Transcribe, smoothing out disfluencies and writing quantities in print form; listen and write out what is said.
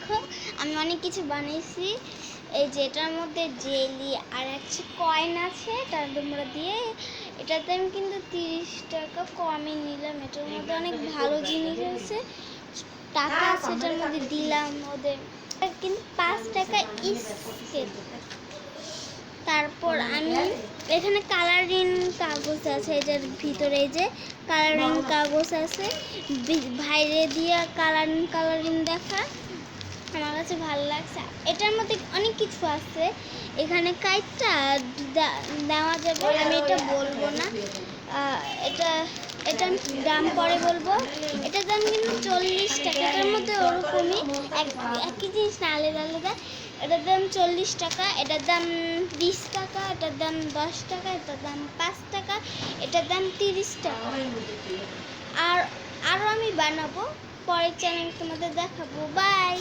দেখো আমি অনেক কিছু বানিয়েছি। এই যে এটার মধ্যে জেলি আর একটা কয়েন আছে, তার তোমরা দিয়ে এটাতে আমি কিন্তু 30 টাকা কমে নিলাম। এটার মধ্যে অনেক ভালো জিনিস আছে, টাকা আছে, এটার মধ্যে দিলাম ওদের কিন্তু 5 টাকা স্কেচ। তারপর আমি এখানে কালারিং কাগজ আছে, এটার ভিতরে এই যে কালারিং কাগজ আছে, বাইরে দিয়ে কালারিং দেখা আমার কাছে ভালো লাগছে। এটার মধ্যে অনেক কিছু আছে, এখানে কাইটটা দেওয়া যাবে, আমি এটা বলবো না। এটার দাম পরে বলবো। এটার দাম কিন্তু 40 টাকা। এটার মধ্যে ওরকমই একই জিনিস না, আলাদা আলাদা। এটার দাম 40 টাকা, এটার দাম 20 টাকা, এটার দাম 10 টাকা, এটার দাম 5 টাকা, এটার দাম 30 টাকা। আরও আমি বানাবো, পরের চ্যানেল তোমাদের দেখাবো। বাই।